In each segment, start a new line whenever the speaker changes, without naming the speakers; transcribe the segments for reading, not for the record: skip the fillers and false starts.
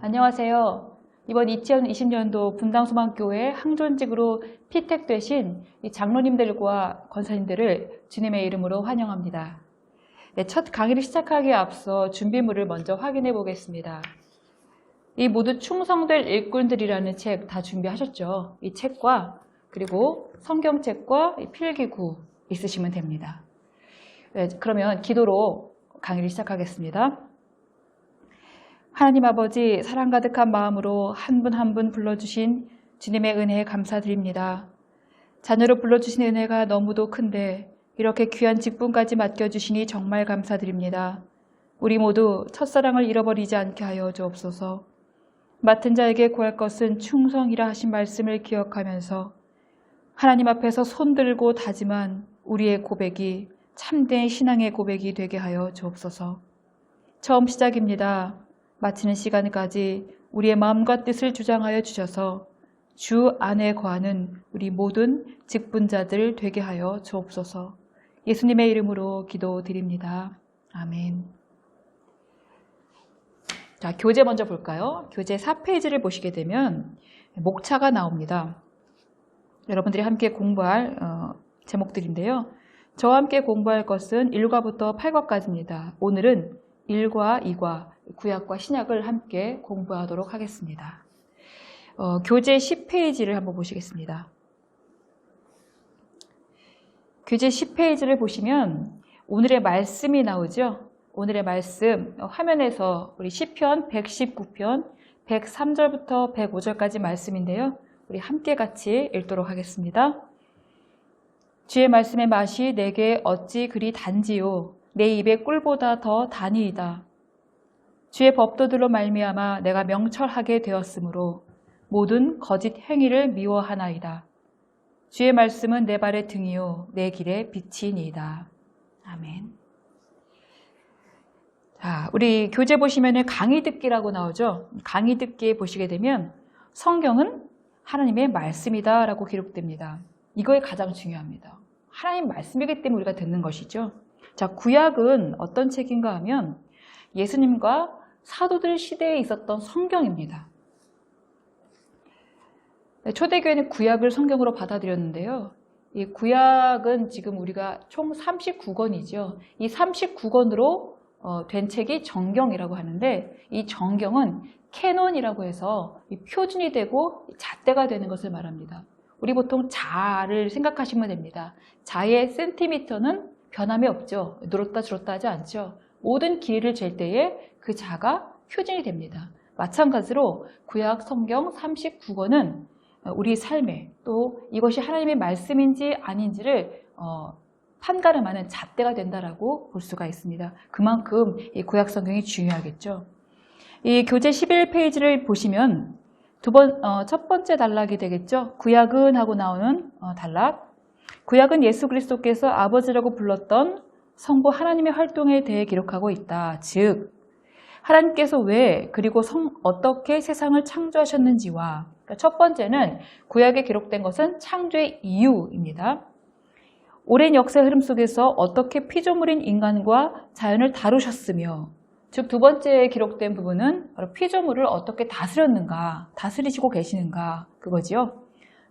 안녕하세요. 이번 2020년도 분당소망교회 항존직으로 피택되신 이 장로님들과 권사님들을 주님의 이름으로 환영합니다. 네, 첫 강의를 시작하기에 앞서 준비물을 먼저 확인해 보겠습니다. 이 모두 충성될 일꾼들이라는 책 다 준비하셨죠? 이 책과 그리고 성경책과 필기구 있으시면 됩니다. 네, 그러면 기도로 강의를 시작하겠습니다. 하나님 아버지, 사랑 가득한 마음으로 한 분 한 분 불러주신 주님의 은혜에 감사드립니다. 자녀로 불러주신 은혜가 너무도 큰데 이렇게 귀한 직분까지 맡겨주시니 정말 감사드립니다. 우리 모두 첫사랑을 잃어버리지 않게 하여 주옵소서. 맡은 자에게 구할 것은 충성이라 하신 말씀을 기억하면서 하나님 앞에서 손들고 다짐한 우리의 고백이 참된 신앙의 고백이 되게 하여 주옵소서. 처음 시작입니다. 마치는 시간까지 우리의 마음과 뜻을 주장하여 주셔서 주 안에 거하는 우리 모든 직분자들 되게 하여 주옵소서. 예수님의 이름으로 기도드립니다. 아멘. 자, 교재 먼저 볼까요? 교재 4페이지를 보시게 되면 목차가 나옵니다. 여러분들이 함께 공부할 제목들인데요. 저와 함께 공부할 것은 1과부터 8과까지입니다. 오늘은 1과, 2과, 구약과 신약을 함께 공부하도록 하겠습니다. 교재 10페이지를 한번 보시겠습니다. 교재 10페이지를 보시면 오늘의 말씀이 나오죠. 오늘의 말씀 화면에서 우리 시편 119편 103절부터 105절까지 말씀인데요. 우리 함께 같이 읽도록 하겠습니다. 주의 말씀의 맛이 내게 어찌 그리 단지요 내 입의 꿀보다 더 단이이다. 주의 법도들로 말미암아 내가 명철하게 되었으므로 모든 거짓 행위를 미워하나이다. 주의 말씀은 내 발의 등이요 내 길의 빛이니이다. 아멘. 자, 우리 교재 보시면 강의 듣기라고 나오죠. 강의 듣기에 보시게 되면 성경은 하나님의 말씀이다 라고 기록됩니다. 이거에 가장 중요합니다. 하나님 말씀이기 때문에 우리가 듣는 것이죠. 자, 구약은 어떤 책인가 하면 예수님과 사도들 시대에 있었던 성경입니다. 초대교회는 구약을 성경으로 받아들였는데요. 이 구약은 지금 우리가 총 39권이죠. 이 39권으로 된 책이 정경이라고 하는데 이 정경은 캐논이라고 해서 표준이 되고 잣대가 되는 것을 말합니다. 우리 보통 자를 생각하시면 됩니다. 자의 센티미터는 변함이 없죠. 늘었다 줄었다 하지 않죠. 모든 길이를 잴 때에 그 자가 표준이 됩니다. 마찬가지로 구약 성경 39권은 우리 삶에 또 이것이 하나님의 말씀인지 아닌지를 판가름하는 잣대가 된다라고 볼 수가 있습니다. 그만큼 이 구약 성경이 중요하겠죠. 이 교재 11페이지를 보시면 첫 번째 단락이 되겠죠. 구약은 하고 나오는 단락. 구약은 예수 그리스도께서 아버지라고 불렀던 성부 하나님의 활동에 대해 기록하고 있다. 즉 하나님께서 왜 그리고 어떻게 세상을 창조하셨는지와 그러니까 첫 번째는 구약에 기록된 것은 창조의 이유입니다. 오랜 역사의 흐름 속에서 어떻게 피조물인 인간과 자연을 다루셨으며 즉 두 번째에 기록된 부분은 바로 피조물을 어떻게 다스렸는가, 다스리시고 계시는가 그거지요.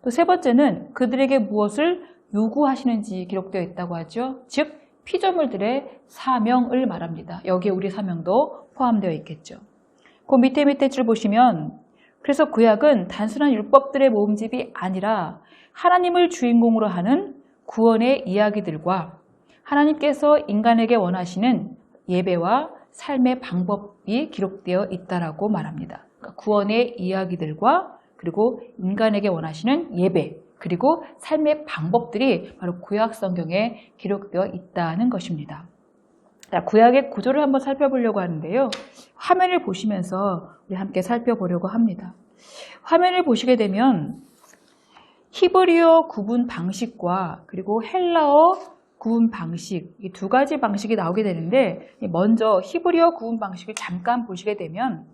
또 세 번째는 그들에게 무엇을 요구하시는지 기록되어 있다고 하죠. 즉 피조물들의 사명을 말합니다. 여기에 우리 사명도 포함되어 있겠죠. 그 밑에 줄 보시면 그래서 구약은 단순한 율법들의 모음집이 아니라 하나님을 주인공으로 하는 구원의 이야기들과 하나님께서 인간에게 원하시는 예배와 삶의 방법이 기록되어 있다라고 말합니다. 그러니까 구원의 이야기들과 그리고 인간에게 원하시는 예배 그리고 삶의 방법들이 바로 구약 성경에 기록되어 있다는 것입니다. 자, 구약의 구조를 한번 살펴보려고 하는데요. 화면을 보시면서 우리 함께 살펴보려고 합니다. 화면을 보시게 되면 히브리어 구분 방식과 그리고 헬라어 구분 방식 이 두 가지 방식이 나오게 되는데 먼저 히브리어 구분 방식을 잠깐 보시게 되면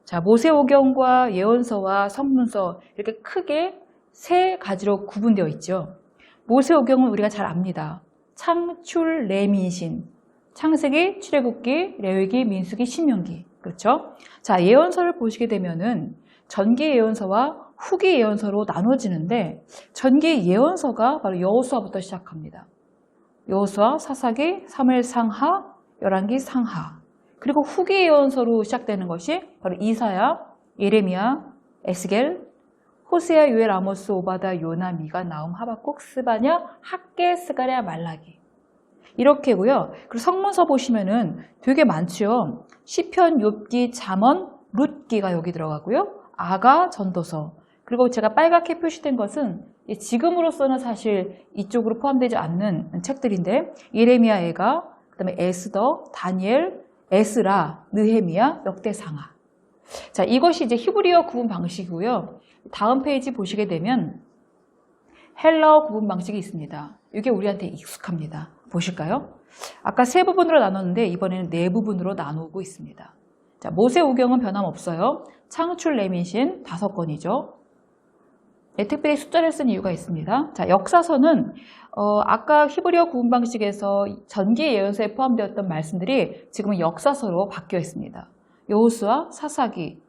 자, 모세오경과 예언서와 성문서 이렇게 크게 세 가지로 구분되어 있죠. 모세오경은 우리가 잘 압니다. 창출, 레민신, 창세기, 출애굽기, 레위기, 민수기, 신명기. 그렇죠? 자, 예언서를 보시게 되면은 전기 예언서와 후기 예언서로 나눠지는데 전기 예언서가 바로 여호수아부터 시작합니다. 여호수아, 사사기, 사무엘 상하, 열왕기 상하. 그리고 후기 예언서로 시작되는 것이 바로 이사야, 예레미야, 에스겔, 호세아, 요엘, 아모스, 오바다, 요나, 미가, 나움, 하박국, 스바냐, 학개, 스가랴, 말라기. 이렇게고요. 그리고 성문서 보시면은 되게 많죠. 시편, 욥기, 잠언, 룻기가 여기 들어가고요. 아가, 전도서. 그리고 제가 빨갛게 표시된 것은 지금으로서는 사실 이쪽으로 포함되지 않는 책들인데 예레미야, 애가, 그다음에 에스더, 다니엘, 에스라, 느헤미야, 역대상하. 자, 이것이 이제 히브리어 구분 방식이고요. 다음 페이지 보시게 되면 헬라어 구분 방식이 있습니다. 이게 우리한테 익숙합니다. 보실까요? 아까 세 부분으로 나눴는데 이번에는 네 부분으로 나누고 있습니다. 자, 모세오경은 변함없어요. 창출, 레민신 5건이죠. 네, 특별히 숫자를 쓴 이유가 있습니다. 자, 역사서는 아까 히브리어 구분 방식에서 전기 예언서에 포함되었던 말씀들이 지금은 역사서로 바뀌어 있습니다. 여호수아, 사사기,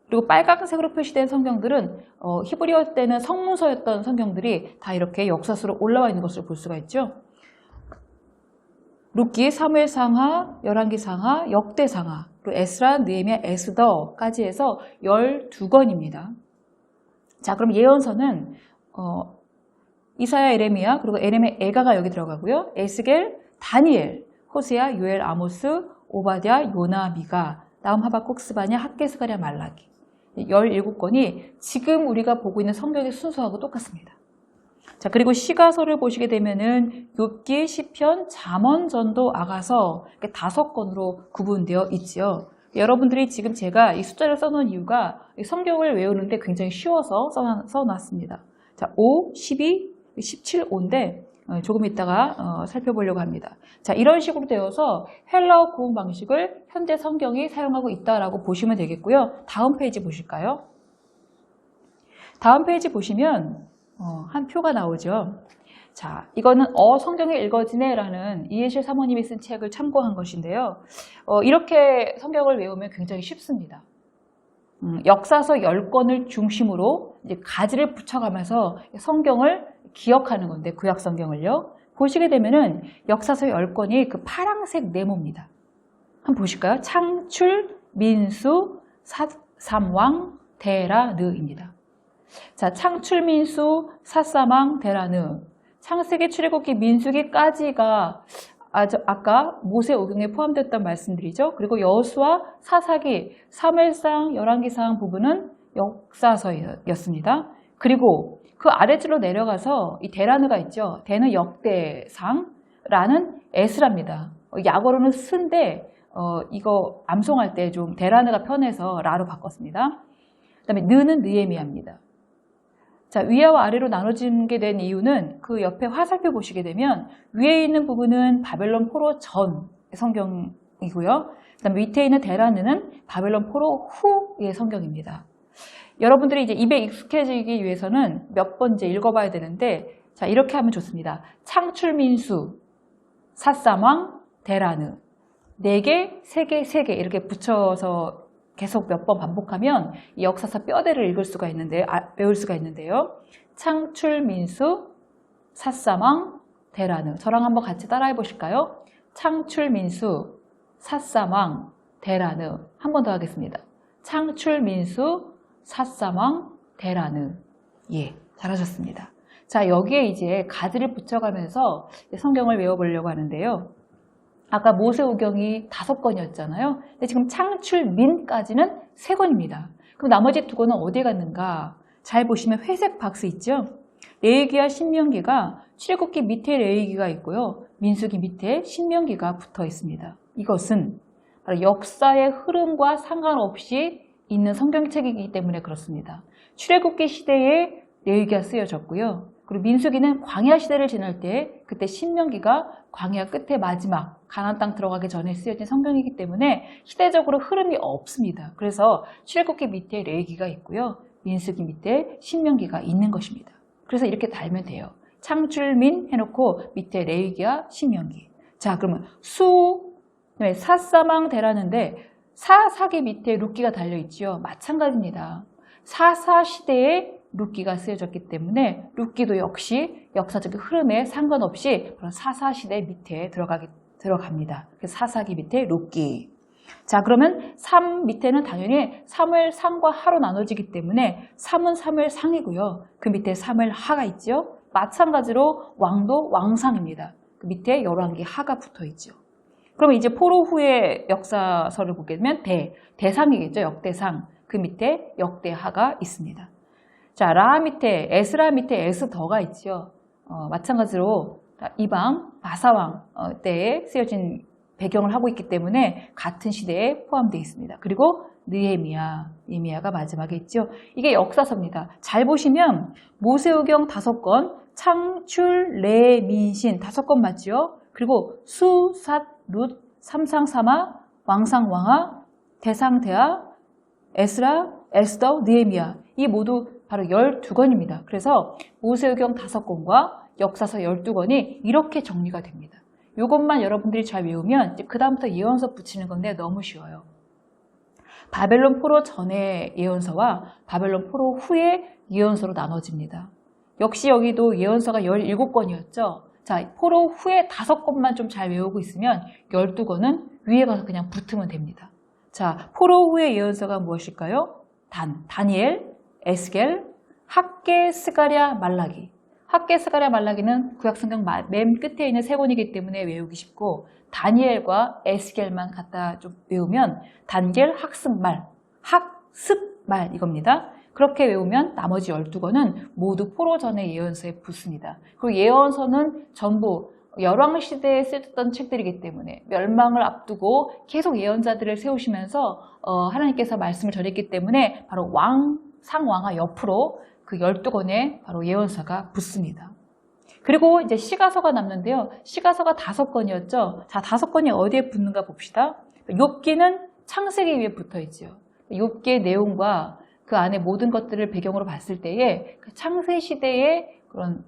그리고 빨간색으로 표시된 성경들은 히브리어 때는 성문서였던 성경들이 다 이렇게 역사서로 올라와 있는 것을 볼 수가 있죠. 룻기, 사무엘 상하, 열왕기 상하, 역대 상하, 그리고 에스라, 느헤미야, 에스더까지 해서 12건입니다. 자, 그럼 예언서는 이사야, 예레미야, 그리고 에레미야, 에가가 여기 들어가고요. 에스겔, 다니엘, 호세아, 요엘, 아모스, 오바댜, 요나, 미가, 나움, 하박국, 스바냐, 학개, 스가랴, 말라기. 17건이 지금 우리가 보고 있는 성경의 순서하고 똑같습니다. 자, 그리고 시가서를 보시게 되면은 욥기, 시편, 잠언, 전도, 아가서 이렇게 5건으로 구분되어 있지요. 여러분들이 지금 제가 이 숫자를 써놓은 이유가 성경을 외우는데 굉장히 쉬워서 써놨습니다. 자, 5, 12, 17, 5인데 조금 이따가 살펴보려고 합니다. 자, 이런 식으로 되어서 헬라어 구분 방식을 현재 성경이 사용하고 있다라고 보시면 되겠고요. 다음 페이지 보실까요? 다음 페이지 보시면 한 표가 나오죠. 자, 이거는 성경이 읽어지네라는 이해실 사모님이 쓴 책을 참고한 것인데요. 이렇게 성경을 외우면 굉장히 쉽습니다. 역사서 10권을 중심으로 이제 가지를 붙여가면서 성경을 기억하는 건데 구약 성경을요. 보시게 되면은 역사서 10권이 그 파란색 네모입니다. 한번 보실까요? 창출, 민수, 삿삼왕, 데라느입니다. 자, 창출, 민수, 삿삼왕, 데라느. 창세기, 출애굽기, 민수기까지가 아까 모세오경에 포함됐던 말씀들이죠. 그리고 여호수아, 사사기, 사무엘상, 열왕기상 부분은 역사서였습니다. 그리고 그 아래줄로 내려가서 이 데라느가 있죠. 대는 역대상라는 에스라입니다. 약어로는 스인데 이거 암송할 때 좀 데라느가 편해서 라로 바꿨습니다. 그다음에 느는 느헤미야입니다. 자, 위와 아래로 나눠지게 된 이유는 그 옆에 화살표 보시게 되면 위에 있는 부분은 바벨론 포로 전 성경이고요. 그다음에 밑에 있는 데라느는 바벨론 포로 후의 성경입니다. 여러분들이 이제 입에 익숙해지기 위해서는 몇 번째 읽어봐야 되는데, 자, 이렇게 하면 좋습니다. 창출민수, 삿삼왕, 데라느. 4개, 3개, 3개 이렇게 붙여서 계속 몇 번 반복하면 이 역사서 뼈대를 외울 수가 있는데요. 창출민수, 삿삼왕, 데라느. 저랑 한번 같이 따라해 보실까요? 창출민수, 삿삼왕, 데라느. 한 번 더 하겠습니다. 창출민수, 삿삼왕, 데라느. 예, 잘하셨습니다. 자, 여기에 이제 가지를 붙여가면서 성경을 외워보려고 하는데요. 아까 모세오경이 5건이었잖아요. 근데 지금 창출민까지는 3건입니다. 그럼 나머지 2건은 어디에 갔는가? 잘 보시면 회색 박스 있죠? 레위기와 신명기가 출애굽기 밑에 레위기가 있고요. 민수기 밑에 신명기가 붙어 있습니다. 이것은 바로 역사의 흐름과 상관없이 있는 성경책이기 때문에 그렇습니다. 출애굽기 시대에 레위기가 쓰여졌고요. 그리고 민수기는 광야 시대를 지날 때 그때 신명기가 광야 끝에 마지막 가나안 땅 들어가기 전에 쓰여진 성경이기 때문에 시대적으로 흐름이 없습니다. 그래서 출애굽기 밑에 레위기가 있고요. 민수기 밑에 신명기가 있는 것입니다. 그래서 이렇게 달면 돼요. 창출민 해놓고 밑에 레위기와 신명기. 자, 그러면 사사망 대라는데 사사기 밑에 룻기가 달려있지요. 마찬가지입니다. 사사 시대에 룻기가 쓰여졌기 때문에 룻기도 역시 역사적 흐름에 상관없이 사사 시대 밑에 들어갑니다. 그래서 사사기 밑에 룻기. 자, 그러면 3 밑에는 당연히 사무엘상과 하로 나눠지기 때문에 3은 사무엘상이고요. 그 밑에 사무엘하가 있죠. 마찬가지로 왕도 왕상입니다. 그 밑에 열왕기 하가 붙어 있죠. 그러면 이제 포로 후의 역사서를 보게 되면 대상이겠죠. 역대상. 그 밑에 역대하가 있습니다. 자, 라 밑에 에스라 밑에 에스더가 있죠. 마찬가지로 이방 바사왕 때에 쓰여진 배경을 하고 있기 때문에 같은 시대에 포함되어 있습니다. 그리고 느헤미야가 마지막에 있죠. 이게 역사서입니다. 잘 보시면 모세오경 5권, 창출, 레, 민신 5권 맞죠? 그리고 수, 삿, 룻, 삼상, 사마, 왕상, 왕하, 대상, 대하, 에스라, 에스더, 느헤미야 이 모두 바로 12권입니다. 그래서 모세오경 5권과 역사서 12권이 이렇게 정리가 됩니다. 이것만 여러분들이 잘 외우면 그 다음부터 예언서 붙이는 건데 너무 쉬워요. 바벨론 포로 전의 예언서와 바벨론 포로 후의 예언서로 나눠집니다. 역시 여기도 예언서가 17권이었죠. 자, 포로 후에 5권만 좀 잘 외우고 있으면 12권은 위에 가서 그냥 붙으면 됩니다. 자, 포로 후의 예언서가 무엇일까요? 다니엘, 에스겔, 학개, 스가랴, 말라기. 학개, 스가랴, 말라기는 구약성경 맨 끝에 있는 3권이기 때문에 외우기 쉽고 다니엘과 에스겔만 갖다 좀 외우면 단겔, 학습말, 학습말 이겁니다. 그렇게 외우면 나머지 12권은 모두 포로 전의 예언서에 붙습니다. 그리고 예언서는 전부 열왕시대에 쓰였던 책들이기 때문에 멸망을 앞두고 계속 예언자들을 세우시면서 하나님께서 말씀을 전했기 때문에 바로 상왕하 옆으로 그 12권의 바로 예언서가 붙습니다. 그리고 이제 시가서가 남는데요. 시가서가 5권이었죠. 자, 5권이 어디에 붙는가 봅시다. 욥기는 창세기 위에 붙어 있죠. 욥기의 내용과 그 안에 모든 것들을 배경으로 봤을 때에 그 창세 시대의 그런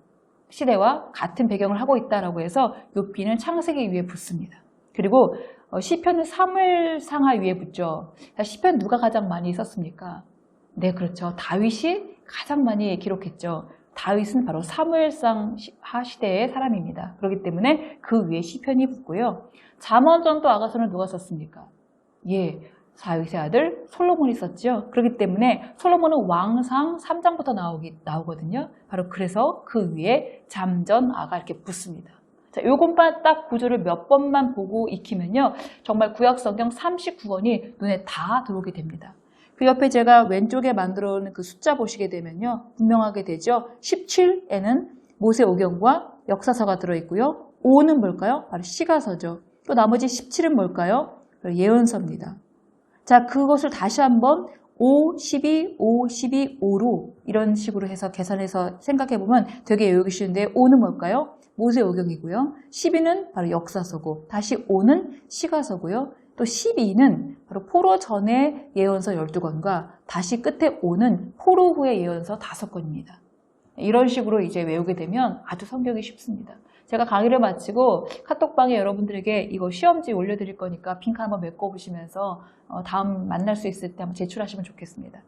시대와 같은 배경을 하고 있다라고 해서 욥기는 창세기 위에 붙습니다. 그리고 시편은 사무엘상하 위에 붙죠. 시편 누가 가장 많이 썼습니까? 네, 그렇죠. 다윗이 가장 많이 기록했죠. 다윗은 바로 사무엘상하 시대의 사람입니다. 그렇기 때문에 그 위에 시편이 붙고요. 잠언전도 아가서는 누가 썼습니까? 예, 다윗의 아들 솔로몬이 썼죠. 그렇기 때문에 솔로몬은 왕상 3장부터 나오거든요. 바로 그래서 그 위에 잠전, 아가 이렇게 붙습니다. 자, 요것만 딱 구조를 몇 번만 보고 익히면요. 정말 구약성경 39권이 눈에 다 들어오게 됩니다. 그 옆에 제가 왼쪽에 만들어 놓은 그 숫자 보시게 되면요. 분명하게 되죠. 17에는 모세오경과 역사서가 들어있고요. 5는 뭘까요? 바로 시가서죠. 또 나머지 17은 뭘까요? 예언서입니다. 자, 그것을 다시 한번 5, 12, 5, 12, 5로 이런 식으로 해서 계산해서 생각해보면 되게 외우기 쉬운데 5는 뭘까요? 모세오경이고요. 12는 바로 역사서고 다시 5는 시가서고요. 또 12는 바로 포로 전의 예언서 12권과 다시 끝에 5는 포로 후의 예언서 5권입니다. 이런 식으로 이제 외우게 되면 아주 성경이 쉽습니다. 제가 강의를 마치고 카톡방에 여러분들에게 이거 시험지 올려드릴 거니까 핑크 한번 메꿔보시면서 다음 만날 수 있을 때 한번 제출하시면 좋겠습니다.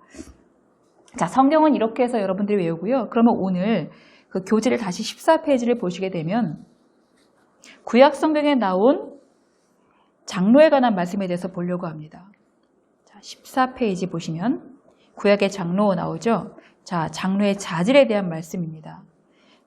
자, 성경은 이렇게 해서 여러분들이 외우고요. 그러면 오늘 그 교재를 다시 14페이지를 보시게 되면 구약 성경에 나온 장로에 관한 말씀에 대해서 보려고 합니다. 자, 14페이지 보시면 구약의 장로 나오죠. 자, 장로의 자질에 대한 말씀입니다.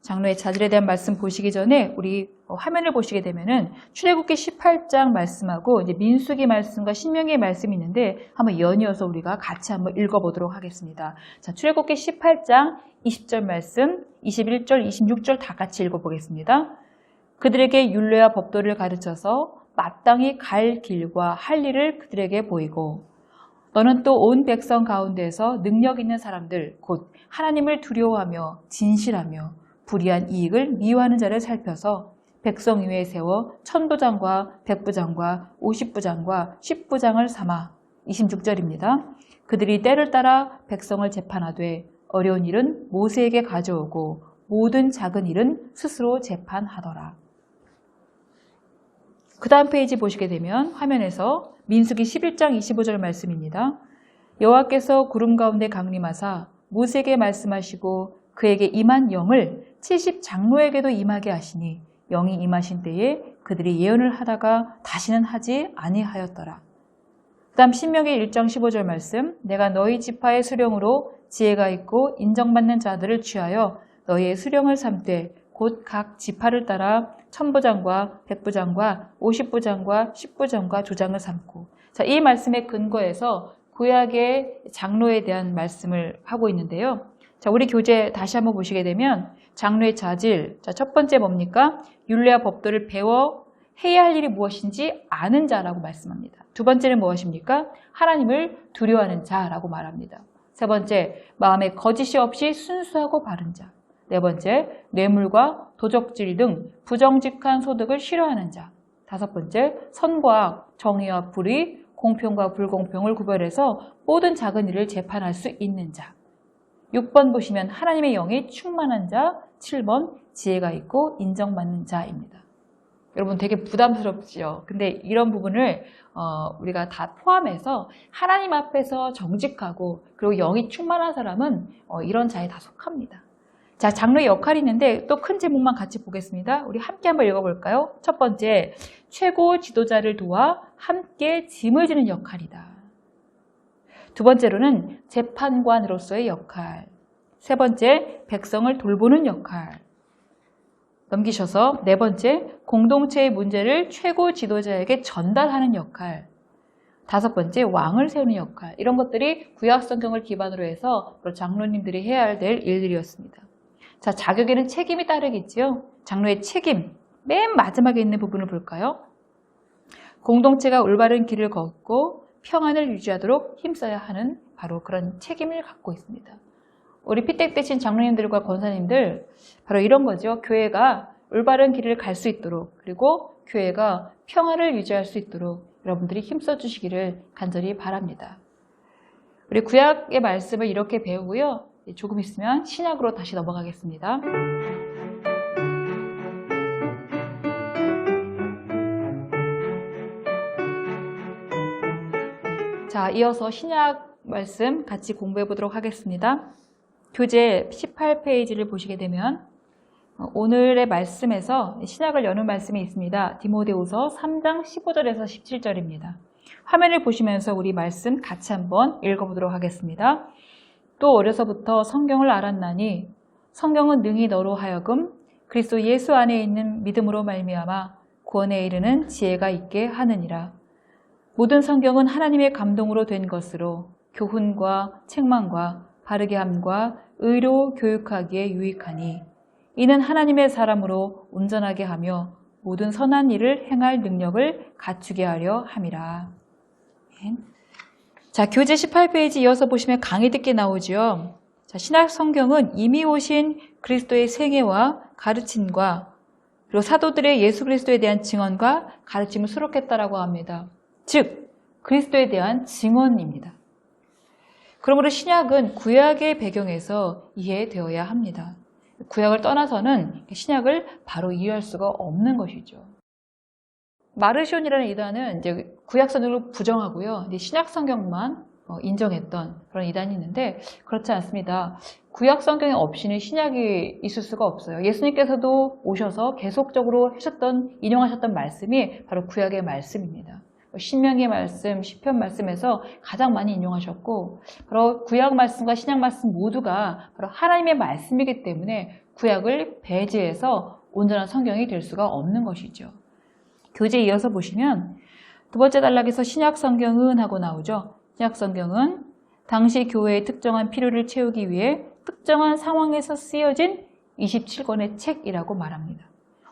장로의 자질에 대한 말씀 보시기 전에 우리 화면을 보시게 되면은 출애굽기 18장 말씀하고 이제 민수기 말씀과 신명기 말씀이 있는데 한번 연이어서 우리가 같이 한번 읽어보도록 하겠습니다. 자, 출애굽기 18장 20절 말씀, 21절, 26절 다 같이 읽어보겠습니다. 그들에게 율례와 법도를 가르쳐서 마땅히 갈 길과 할 일을 그들에게 보이고 너는 또 온 백성 가운데서 능력 있는 사람들 곧 하나님을 두려워하며 진실하며 불의한 이익을 미워하는 자를 살펴서 백성 위에 세워 천부장과 백부장과 50부장과 10부장을 삼아 26절입니다. 그들이 때를 따라 백성을 재판하되 어려운 일은 모세에게 가져오고 모든 작은 일은 스스로 재판하더라. 그 다음 페이지 보시게 되면 화면에서 민수기 11장 25절 말씀입니다. 여호와께서 구름 가운데 강림하사 모세에게 말씀하시고 그에게 임한 영을 70장로에게도 임하게 하시니 영이 임하신 때에 그들이 예언을 하다가 다시는 하지 아니하였더라. 그 다음 신명기 1장 15절 말씀. 내가 너희 지파의 수령으로 지혜가 있고 인정받는 자들을 취하여 너희의 수령을 삼되 곧 각 지파를 따라 천부장과 백부장과 50부장과 10부장과 조장을 삼고. 자, 이 말씀의 근거에서 구약의 장로에 대한 말씀을 하고 있는데요. 자, 우리 교재 다시 한번 보시게 되면 장로의 자질. 자, 첫 번째 뭡니까? 율례와 법도를 배워 해야 할 일이 무엇인지 아는 자라고 말씀합니다. 두 번째는 무엇입니까? 하나님을 두려워하는 자라고 말합니다. 세 번째, 마음에 거짓이 없이 순수하고 바른 자. 네 번째, 뇌물과 도적질 등 부정직한 소득을 싫어하는 자. 다섯 번째, 선과 악, 정의와 불의, 공평과 불공평을 구별해서 모든 작은 일을 재판할 수 있는 자. 6번 보시면 하나님의 영이 충만한 자. 7번, 지혜가 있고 인정받는 자입니다. 여러분 되게 부담스럽죠. 근데 이런 부분을 우리가 다 포함해서 하나님 앞에서 정직하고 그리고 영이 충만한 사람은 이런 자에 다 속합니다. 자, 장로의 역할이 있는데 또 큰 제목만 같이 보겠습니다. 우리 함께 한번 읽어볼까요? 첫 번째, 최고 지도자를 도와 함께 짐을 지는 역할이다. 두 번째로는 재판관으로서의 역할. 세 번째, 백성을 돌보는 역할. 넘기셔서 네 번째, 공동체의 문제를 최고 지도자에게 전달하는 역할. 다섯 번째, 왕을 세우는 역할. 이런 것들이 구약 성경을 기반으로 해서 장로님들이 해야 될 일들이었습니다. 자, 자격에는 책임이 따르겠지요. 장로의 책임, 맨 마지막에 있는 부분을 볼까요? 공동체가 올바른 길을 걷고 평안을 유지하도록 힘써야 하는 바로 그런 책임을 갖고 있습니다. 우리 피택 대신 장로님들과 권사님들 바로 이런 거죠. 교회가 올바른 길을 갈 수 있도록 그리고 교회가 평화를 유지할 수 있도록 여러분들이 힘써 주시기를 간절히 바랍니다. 우리 구약의 말씀을 이렇게 배우고요. 조금 있으면 신약으로 다시 넘어가겠습니다. 자, 이어서 신약 말씀 같이 공부해 보도록 하겠습니다. 교재 18페이지를 보시게 되면 오늘의 말씀에서 신약을 여는 말씀이 있습니다. 디모데후서 3장 15절에서 17절입니다. 화면을 보시면서 우리 말씀 같이 한번 읽어보도록 하겠습니다. 또 어려서부터 성경을 알았나니 성경은 능히 너로 하여금 그리스도 예수 안에 있는 믿음으로 말미암아 구원에 이르는 지혜가 있게 하느니라. 모든 성경은 하나님의 감동으로 된 것으로 교훈과 책망과 바르게 함과 의로 교육하기에 유익하니 이는 하나님의 사람으로 온전하게 하며 모든 선한 일을 행할 능력을 갖추게 하려 함이라. 자, 교재 18페이지 이어서 보시면 강의 듣기 나오죠. 자, 신약 성경은 이미 오신 그리스도의 생애와 가르침과 그리고 사도들의 예수 그리스도에 대한 증언과 가르침을 수록했다라고 합니다. 즉, 그리스도에 대한 증언입니다. 그러므로 신약은 구약의 배경에서 이해되어야 합니다. 구약을 떠나서는 신약을 바로 이해할 수가 없는 것이죠. 마르시온이라는 이단은 이제 구약 성경을 부정하고요. 이제 신약 성경만 인정했던 그런 이단이 있는데 그렇지 않습니다. 구약 성경이 없이는 신약이 있을 수가 없어요. 예수님께서도 오셔서 계속적으로 인용하셨던 말씀이 바로 구약의 말씀입니다. 신명기의 말씀, 시편 말씀에서 가장 많이 인용하셨고 바로 구약 말씀과 신약 말씀 모두가 바로 하나님의 말씀이기 때문에 구약을 배제해서 온전한 성경이 될 수가 없는 것이죠. 교재 이어서 보시면 두 번째 단락에서 신약 성경은 하고 나오죠. 신약 성경은 당시 교회의 특정한 필요를 채우기 위해 특정한 상황에서 쓰여진 27권의 책이라고 말합니다.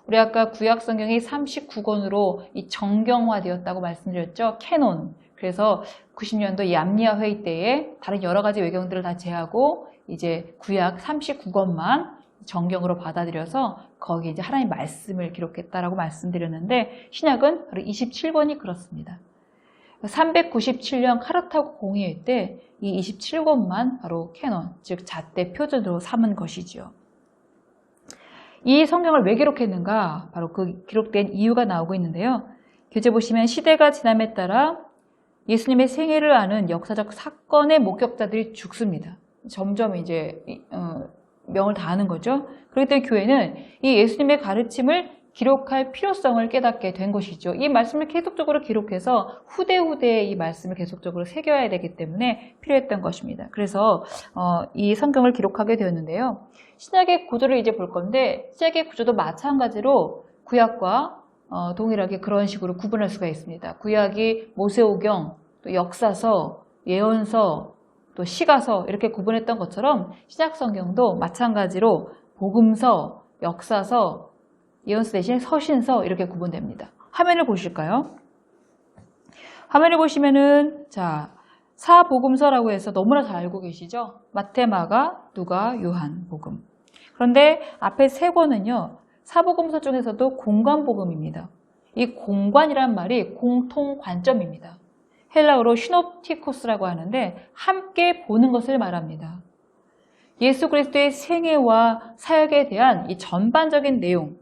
우리 아까 구약 성경이 39권으로 이 정경화되었다고 말씀드렸죠. 캐논. 그래서 90년도 이 암리아 회의 때에 다른 여러 가지 외경들을 다 제하고 이제 구약 39권만 정경으로 받아들여서 거기에 이제 하나님 말씀을 기록했다라고 말씀드렸는데 신약은 바로 27권이 그렇습니다. 397년 카르타고 공의회 때 이 27권만 바로 캐논, 즉 잣대 표준으로 삼은 것이지요. 이 성경을 왜 기록했는가? 바로 그 기록된 이유가 나오고 있는데요. 교재 보시면 시대가 지남에 따라 예수님의 생애를 아는 역사적 사건의 목격자들이 죽습니다. 점점 이제 명을 다하는 거죠. 그렇기 때문에 교회는 이 예수님의 가르침을 기록할 필요성을 깨닫게 된 것이죠. 이 말씀을 계속적으로 기록해서 후대에 이 말씀을 계속적으로 새겨야 되기 때문에 필요했던 것입니다. 그래서 이 성경을 기록하게 되었는데요. 신약의 구조를 이제 볼 건데 신약의 구조도 마찬가지로 구약과 동일하게 그런 식으로 구분할 수가 있습니다. 구약이 모세오경, 또 역사서, 예언서, 또 시가서 이렇게 구분했던 것처럼 신약 성경도 마찬가지로 복음서, 역사서, 예언서 대신 서신서 이렇게 구분됩니다. 화면을 보실까요? 화면을 보시면은 자 사복음서라고 해서 너무나 잘 알고 계시죠? 마태, 마가, 누가, 요한, 복음. 그런데 앞에 세 권은요. 사복음서 중에서도 공관복음입니다. 이 공관이란 말이 공통 관점입니다. 헬라어로 시놉티코스라고 하는데 함께 보는 것을 말합니다. 예수 그리스도의 생애와 사역에 대한 이 전반적인 내용,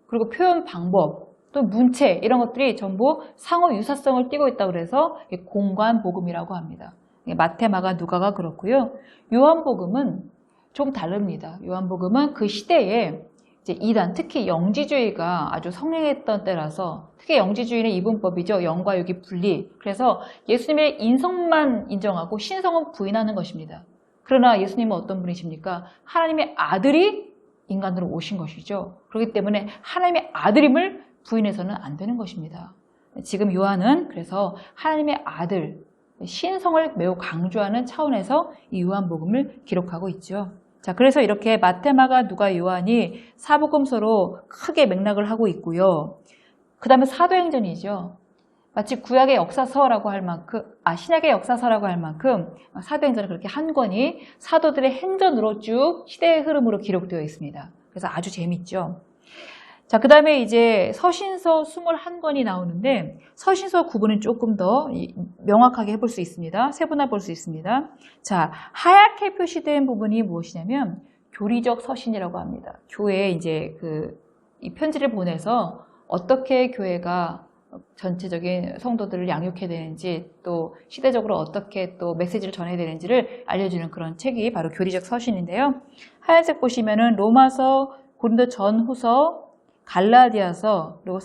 그리고 표현 방법, 또 문체 이런 것들이 전부 상호 유사성을 띠고 있다고 해서 공관복음이라고 합니다. 마태, 마가, 누가가 그렇고요. 요한복음은 좀 다릅니다. 요한복음은 그 시대에 이제 이단, 특히 영지주의가 아주 성행했던 때라서 특히 영지주의는 이분법이죠. 영과 육이 분리. 그래서 예수님의 인성만 인정하고 신성은 부인하는 것입니다. 그러나 예수님은 어떤 분이십니까? 하나님의 아들이 인간으로 오신 것이죠. 그렇기 때문에 하나님의 아들임을 부인해서는 안 되는 것입니다. 지금 요한은 그래서 하나님의 아들, 신성을 매우 강조하는 차원에서 이 요한복음을 기록하고 있죠. 자, 그래서 이렇게 마태, 마가, 누가, 요한이 사복음서로 크게 맥락을 하고 있고요. 그 다음에 사도행전이죠. 마치 구약의 역사서라고 할 만큼, 신약의 역사서라고 할 만큼 사도행전은 그렇게 한 권이 사도들의 행전으로 쭉 시대의 흐름으로 기록되어 있습니다. 그래서 아주 재밌죠. 자, 그 다음에 이제 서신서 21권이 나오는데 서신서 구분은 조금 더 명확하게 해볼 수 있습니다. 세분화 볼 수 있습니다. 자, 하얗게 표시된 부분이 무엇이냐면 교리적 서신이라고 합니다. 교회에 이제 이 편지를 보내서 어떻게 교회가 전체적인 성도들을 양육해야 되는지 또 시대적으로 어떻게 또 메시지를 전해야 되는지를 알려주는 그런 책이 바로 교리적 서신인데요. 하얀색 보시면은 로마서, 고린도 전후서, 갈라디아서, 그리고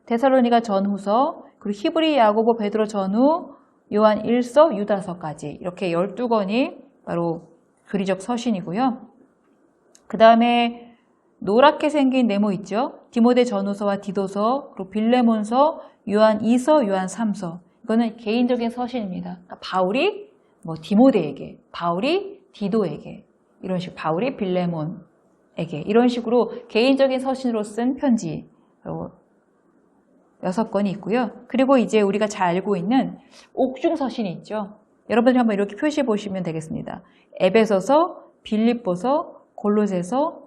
데살로니가 전후서, 그리고 히브리, 야고보, 베드로 전후, 요한 1서, 유다서까지 이렇게 12권이 바로 교리적 서신이고요. 그 다음에 노랗게 생긴 네모 있죠? 디모데 전후서와 디도서, 그리고 빌레몬서, 요한 2서, 요한 3서. 이거는 개인적인 서신입니다. 그러니까 바울이 디모데에게, 바울이 디도에게, 이런 식으로 바울이 빌레몬에게 이런 식으로 개인적인 서신으로 쓴 편지 6권이 있고요. 그리고 이제 우리가 잘 알고 있는 옥중 서신이 있죠. 여러분들이 한번 이렇게 표시해 보시면 되겠습니다. 에베소서, 빌립보서, 골로새서,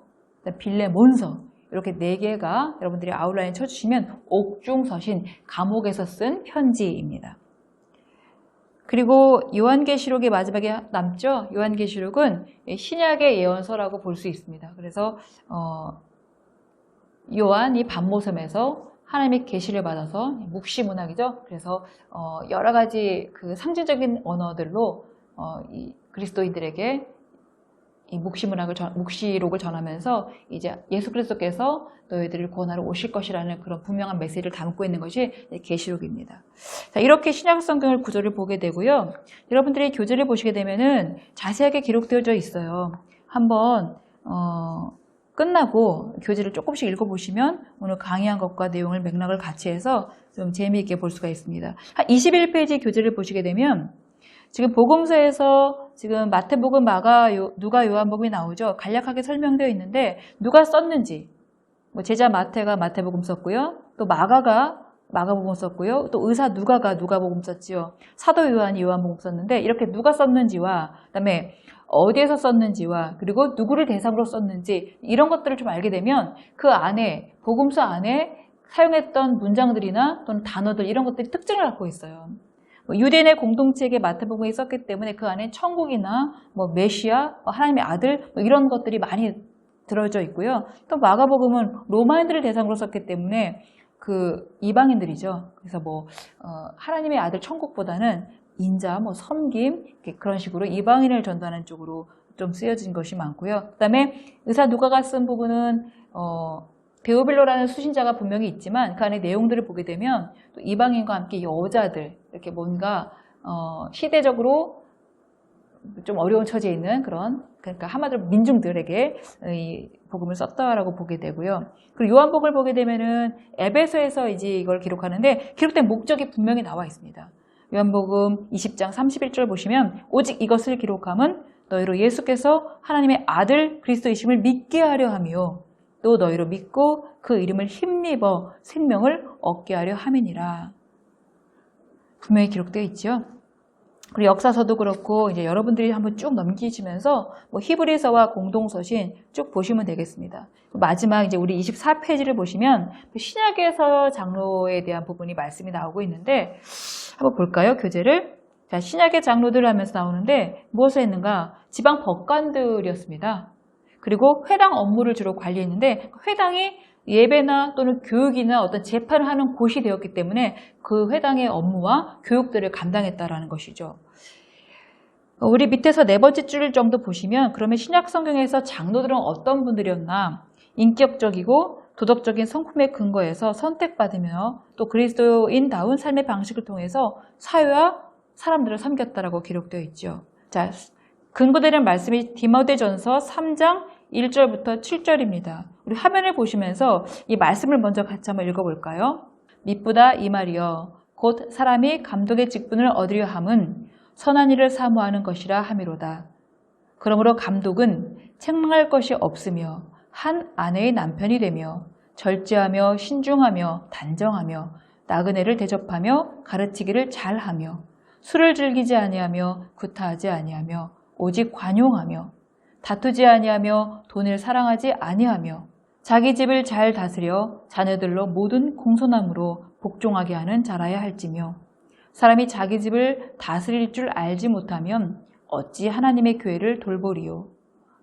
빌레몬서 이렇게 4개가 여러분들이 아웃라인 쳐주시면 옥중서신, 감옥에서 쓴 편지입니다. 그리고 요한계시록의 마지막에 남죠. 요한계시록은 신약의 예언서라고 볼 수 있습니다. 그래서 요한이 밤모섬에서 하나님의 계시를 받아서 묵시문학이죠. 그래서 여러 가지 그 상징적인 언어들로 이 그리스도인들에게 이 묵시록을 전하면서 이제 예수 그리스도께서 너희들을 구원하러 오실 것이라는 그런 분명한 메시지를 담고 있는 것이 계시록입니다. 자, 이렇게 신약 성경을 구조를 보게 되고요. 여러분들이 교재를 보시게 되면은 자세하게 기록되어져 있어요. 한번 끝나고 교재를 조금씩 읽어보시면 오늘 강의한 것과 내용을 맥락을 같이 해서 좀 재미있게 볼 수가 있습니다. 한 21페이지 교재를 보시게 되면 지금 복음서에서 지금 마태복음, 마가, 누가, 요한복음이 나오죠. 간략하게 설명되어 있는데 누가 썼는지 제자 마태가 마태복음 썼고요. 또 마가가 마가복음 썼고요. 또 의사 누가가 누가복음 썼지요. 사도 요한이 요한복음 썼는데 이렇게 누가 썼는지와 그다음에 어디에서 썼는지와 그리고 누구를 대상으로 썼는지 이런 것들을 좀 알게 되면 그 안에 복음서 안에 사용했던 문장들이나 또는 단어들 이런 것들이 특징을 갖고 있어요. 유대인의 공동체에게 마태복음이 썼기 때문에 그 안에 천국이나 메시아, 하나님의 아들 이런 것들이 많이 들어져 있고요. 또 마가복음은 로마인들을 대상으로 썼기 때문에 그 이방인들이죠. 그래서 하나님의 아들 천국보다는 인자, 섬김 그런 식으로 이방인을 전도하는 쪽으로 좀 쓰여진 것이 많고요. 그다음에 의사 누가가 쓴 부분은 데오빌로라는 수신자가 분명히 있지만 그 안에 내용들을 보게 되면 또 이방인과 함께 여자들 이렇게 뭔가 시대적으로 좀 어려운 처지에 있는 그러니까 한마디로 민중들에게 이 복음을 썼다라고 보게 되고요. 그리고 요한복음을 보게 되면은 에베소에서 이제 이걸 기록하는데 기록된 목적이 분명히 나와 있습니다. 요한복음 20장 31절 보시면 오직 이것을 기록함은 너희로 예수께서 하나님의 아들 그리스도이심을 믿게 하려 하며 또 너희로 믿고 그 이름을 힘입어 생명을 얻게 하려 함이니라. 분명히 기록되어 있죠. 그리고 역사서도 그렇고 이제 여러분들이 한번 쭉 넘기시면서 히브리서와 공동서신 쭉 보시면 되겠습니다. 마지막 이제 우리 24페이지를 보시면 신약에서 장로에 대한 부분이 말씀이 나오고 있는데 한번 볼까요? 교재를. 자, 신약의 장로들 하면서 나오는데 무엇을 했는가? 지방 법관들이었습니다. 그리고 회당 업무를 주로 관리했는데 회당이 예배나 또는 교육이나 어떤 재판을 하는 곳이 되었기 때문에 그 회당의 업무와 교육들을 감당했다라는 것이죠. 우리 밑에서 네 번째 줄 정도 보시면 그러면 신약 성경에서 장로들은 어떤 분들이었나? 인격적이고 도덕적인 성품의 근거에서 선택받으며 또 그리스도인다운 삶의 방식을 통해서 사회와 사람들을 섬겼다라고 기록되어 있죠. 자, 근거되는 말씀이 디모데전서 3장 1절부터 7절입니다. 우리 화면을 보시면서 이 말씀을 먼저 같이 한번 읽어볼까요? 미쁘다 이 말이여 곧 사람이 감독의 직분을 얻으려 함은 선한 일을 사모하는 것이라 함이로다. 그러므로 감독은 책망할 것이 없으며 한 아내의 남편이 되며 절제하며 신중하며 단정하며 나그네를 대접하며 가르치기를 잘하며 술을 즐기지 아니하며 구타하지 아니하며 오직 관용하며 다투지 아니하며 돈을 사랑하지 아니하며 자기 집을 잘 다스려 자녀들로 모든 공손함으로 복종하게 하는 자라야 할지며 사람이 자기 집을 다스릴 줄 알지 못하면 어찌 하나님의 교회를 돌보리요.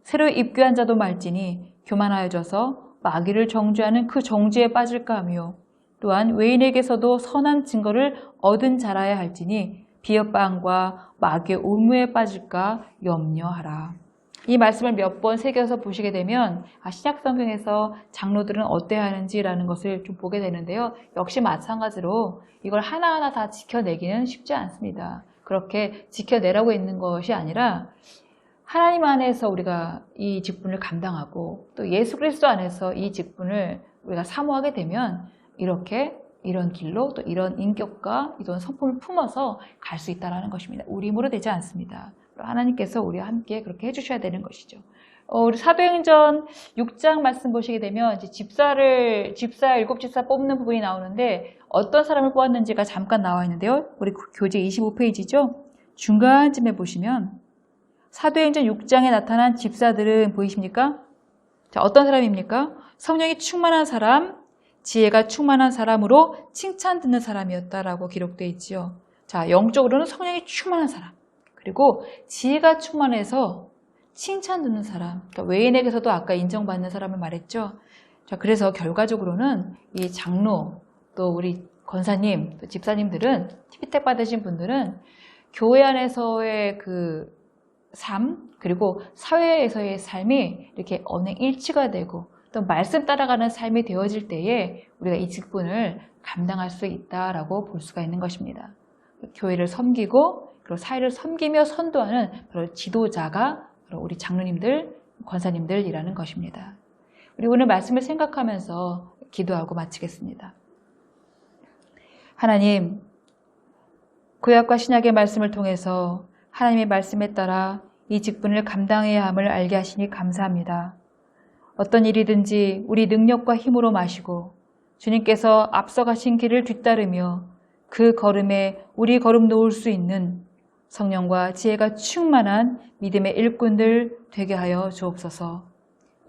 새로 입교한 자도 말지니 교만하여져서 마귀를 정죄하는 그 정죄에 빠질까 하며 또한 외인에게서도 선한 증거를 얻은 자라야 할지니 비협방과 마귀의 온무에 빠질까 염려하라. 이 말씀을 몇 번 새겨서 보시게 되면 신약 성경에서 장로들은 어때야 하는지라는 것을 좀 보게 되는데요. 역시 마찬가지로 이걸 하나하나 다 지켜내기는 쉽지 않습니다. 그렇게 지켜내라고 있는 것이 아니라 하나님 안에서 우리가 이 직분을 감당하고 또 예수 그리스도 안에서 이 직분을 우리가 사모하게 되면 이런 길로 또 이런 인격과 이런 성품을 품어서 갈 수 있다는 것입니다. 우리 힘으로 되지 않습니다. 하나님께서 우리와 함께 그렇게 해주셔야 되는 것이죠. 우리 사도행전 6장 말씀 보시게 되면 이제 일곱 집사 뽑는 부분이 나오는데 어떤 사람을 뽑았는지가 잠깐 나와 있는데요. 우리 교재 25페이지죠. 중간쯤에 보시면 사도행전 6장에 나타난 집사들은 보이십니까? 자, 어떤 사람입니까? 성령이 충만한 사람, 지혜가 충만한 사람으로 칭찬 듣는 사람이었다라고 기록되어 있지요. 자, 영적으로는 성령이 충만한 사람. 그리고 지혜가 충만해서 칭찬 듣는 사람, 그러니까 외인에게서도 아까 인정받는 사람을 말했죠. 자, 그래서 결과적으로는 이 장로, 또 우리 권사님, 또 집사님들은 티피텍 받으신 분들은 교회 안에서의 그 삶, 그리고 사회에서의 삶이 이렇게 언행일치가 되고 또 말씀 따라가는 삶이 되어질 때에 우리가 이 직분을 감당할 수 있다라고 볼 수가 있는 것입니다. 교회를 섬기고 그리고 사회를 섬기며 선도하는 바로 지도자가 바로 우리 장로님들, 권사님들이라는 것입니다. 우리 오늘 말씀을 생각하면서 기도하고 마치겠습니다. 하나님, 구약과 신약의 말씀을 통해서 하나님의 말씀에 따라 이 직분을 감당해야 함을 알게 하시니 감사합니다. 어떤 일이든지 우리 능력과 힘으로 마시고 주님께서 앞서가신 길을 뒤따르며 그 걸음에 우리 걸음 놓을 수 있는 성령과 지혜가 충만한 믿음의 일꾼들 되게 하여 주옵소서.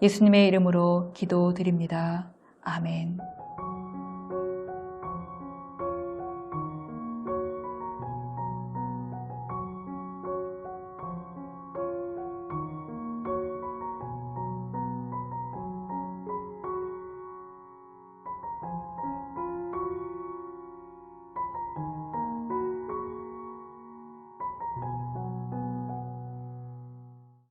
예수님의 이름으로 기도드립니다. 아멘.